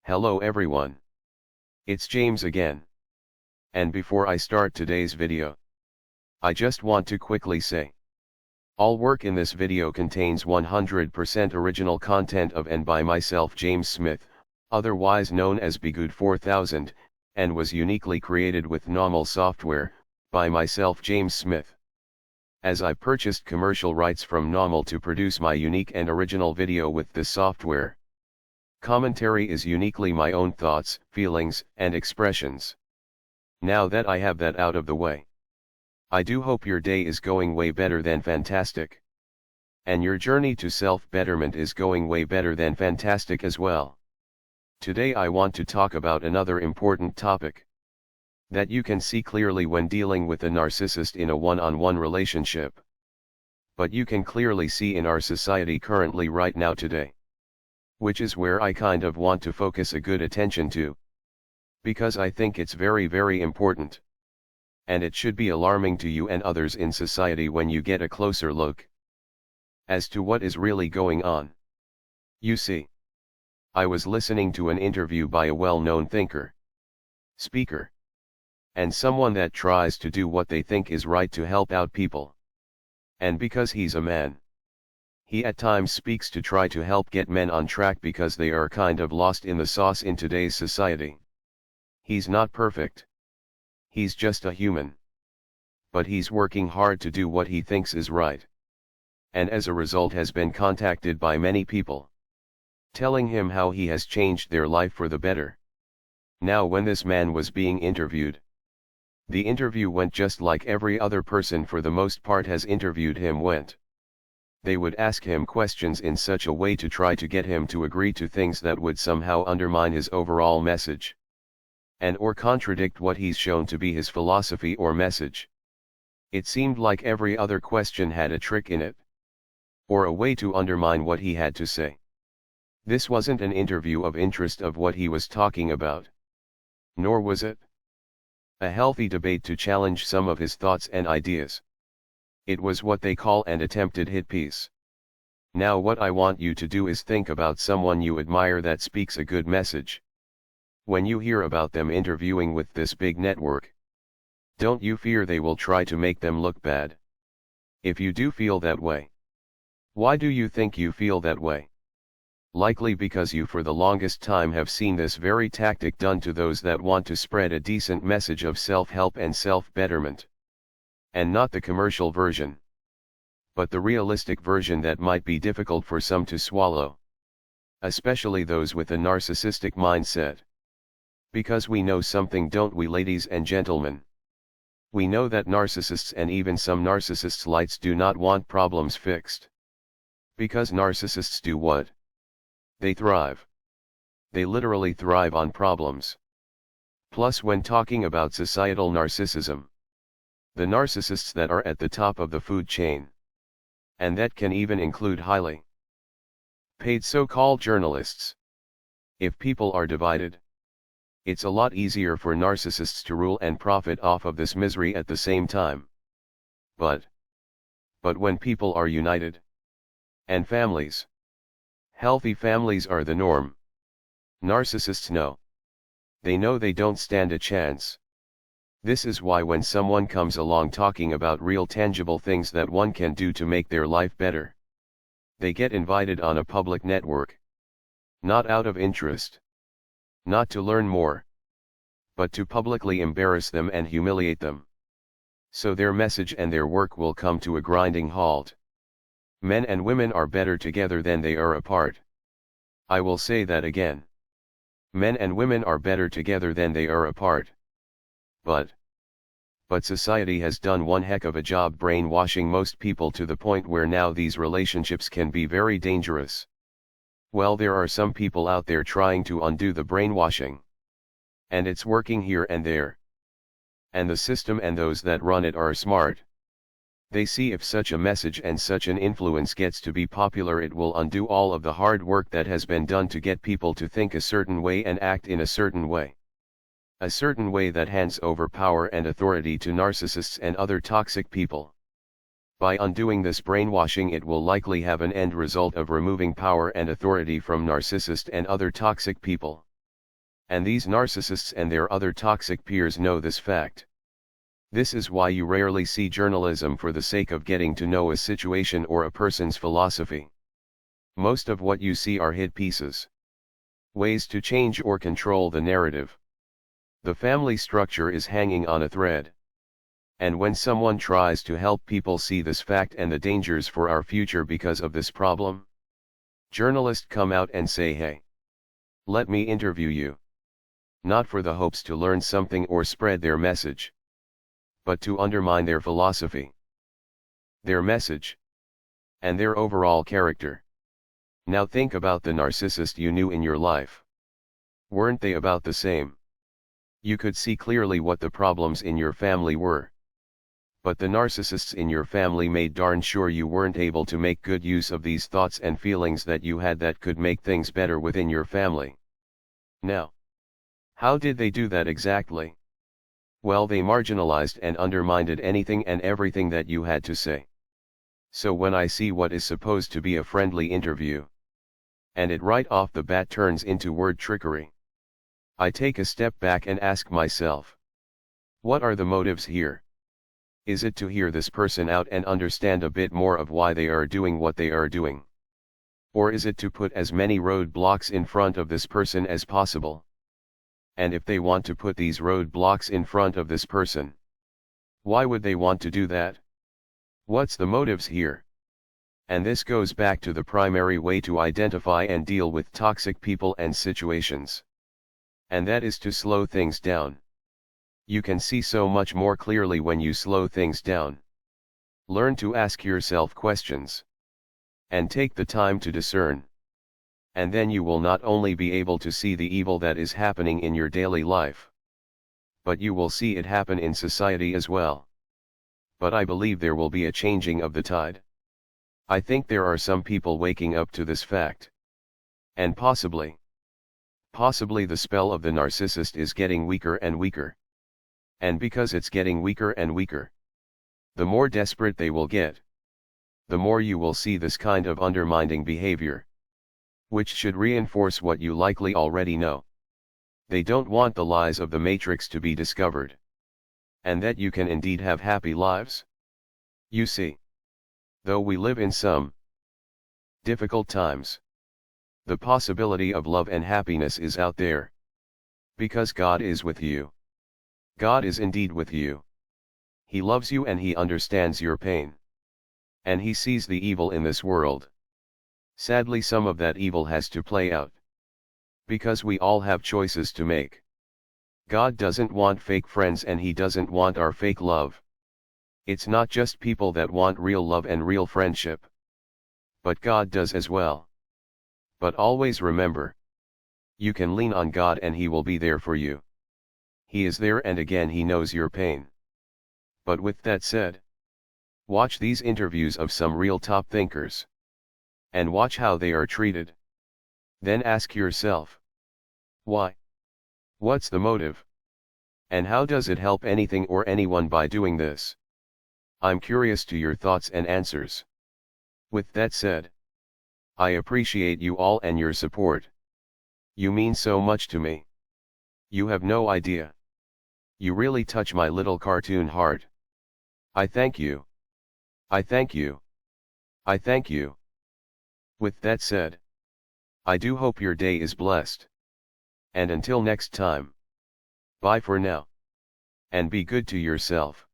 Hello everyone. It's James again. And before I start today's video, I just want to quickly say, all work in this video contains 100% original content of and by myself James Smith, otherwise known as Bgood 4000, and was uniquely created with NAWMAL software, by myself James Smith. As I purchased commercial rights from NAWMAL to produce my unique and original video with this software. Commentary is uniquely my own thoughts, feelings, and expressions. Now that I have that out of the way, I do hope your day is going way better than fantastic. And your journey to self-betterment is going way better than fantastic as well. Today I want to talk about another important topic that you can see clearly when dealing with a narcissist in a one-on-one relationship. But you can clearly see in our society currently right now today. Which is where I kind of want to focus a good attention to. Because I think it's very very important. And it should be alarming to you and others in society when you get a closer look as to what is really going on. You see, I was listening to an interview by a well-known thinker, speaker, and someone that tries to do what they think is right to help out people. And because he's a man, he at times speaks to try to help get men on track because they are kind of lost in the sauce in today's society. He's not perfect. He's just a human. But he's working hard to do what he thinks is right. And as a result has been contacted by many people, telling him how he has changed their life for the better. Now when this man was being interviewed, the interview went just like every other person for the most part has interviewed him went. They would ask him questions in such a way to try to get him to agree to things that would somehow undermine his overall message. And or contradict what he's shown to be his philosophy or message. It seemed like every other question had a trick in it. Or a way to undermine what he had to say. This wasn't an interview of interest of what he was talking about. Nor was it a healthy debate to challenge some of his thoughts and ideas. It was what they call an attempted hit piece. Now what I want you to do is think about someone you admire that speaks a good message. When you hear about them interviewing with this big network, don't you fear they will try to make them look bad? If you do feel that way, why do you think you feel that way? Likely because you for the longest time have seen this very tactic done to those that want to spread a decent message of self-help and self-betterment. And not the commercial version, but the realistic version that might be difficult for some to swallow. Especially those with a narcissistic mindset. Because we know something, don't we, ladies and gentlemen? We know that narcissists and even some narcissists' lights do not want problems fixed. Because narcissists do what? They thrive. They literally thrive on problems. Plus, when talking about societal narcissism, the narcissists that are at the top of the food chain, and that can even include highly paid so-called journalists. If people are divided, it's a lot easier for narcissists to rule and profit off of this misery at the same time. But when people are united, and families, healthy families are the norm. Narcissists know. They know they don't stand a chance. This is why when someone comes along talking about real tangible things that one can do to make their life better, they get invited on a public network. Not out of interest. Not to learn more. But to publicly embarrass them and humiliate them. So their message and their work will come to a grinding halt. Men and women are better together than they are apart. I will say that again. Men and women are better together than they are apart. But society has done one heck of a job brainwashing most people to the point where now these relationships can be very dangerous. Well, there are some people out there trying to undo the brainwashing. And it's working here and there. And the system and those that run it are smart. They see if such a message and such an influence gets to be popular, it will undo all of the hard work that has been done to get people to think a certain way and act in a certain way. A certain way that hands over power and authority to narcissists and other toxic people. By undoing this brainwashing, it will likely have an end result of removing power and authority from narcissist and other toxic people. And these narcissists and their other toxic peers know this fact. This is why you rarely see journalism for the sake of getting to know a situation or a person's philosophy. Most of what you see are hit pieces. Ways to change or control the narrative. The family structure is hanging on a thread. And when someone tries to help people see this fact and the dangers for our future because of this problem, journalists come out and say, "Hey, let me interview you." Not for the hopes to learn something or spread their message, but to undermine their philosophy, their message, and their overall character. Now think about the narcissist you knew in your life. Weren't they about the same? You could see clearly what the problems in your family were. But the narcissists in your family made darn sure you weren't able to make good use of these thoughts and feelings that you had that could make things better within your family. Now, how did they do that exactly? Well, they marginalized and undermined anything and everything that you had to say. So when I see what is supposed to be a friendly interview, and it right off the bat turns into word trickery, I take a step back and ask myself, what are the motives here? Is it to hear this person out and understand a bit more of why they are doing what they are doing? Or is it to put as many roadblocks in front of this person as possible? And if they want to put these roadblocks in front of this person, why would they want to do that? What's the motives here? And this goes back to the primary way to identify and deal with toxic people and situations. And that is to slow things down. You can see so much more clearly when you slow things down. Learn to ask yourself questions. And take the time to discern. And then you will not only be able to see the evil that is happening in your daily life, but you will see it happen in society as well. But I believe there will be a changing of the tide. I think there are some people waking up to this fact. And possibly the spell of the narcissist is getting weaker and weaker. And because it's getting weaker and weaker, the more desperate they will get, the more you will see this kind of undermining behavior, which should reinforce what you likely already know. They don't want the lies of the Matrix to be discovered, and that you can indeed have happy lives. You see, though we live in some difficult times, the possibility of love and happiness is out there. Because God is with you. God is indeed with you. He loves you and He understands your pain. And He sees the evil in this world. Sadly, some of that evil has to play out. Because we all have choices to make. God doesn't want fake friends and He doesn't want our fake love. It's not just people that want real love and real friendship. But God does as well. But always remember, you can lean on God and He will be there for you. He is there, and again He knows your pain. But with that said, watch these interviews of some real top thinkers. And watch how they are treated. Then ask yourself, why? What's the motive? And how does it help anything or anyone by doing this? I'm curious to your thoughts and answers. With that said, I appreciate you all and your support. You mean so much to me. You have no idea. You really touch my little cartoon heart. I thank you. I thank you. I thank you. With that said, I do hope your day is blessed. And until next time, bye for now. And be good to yourself.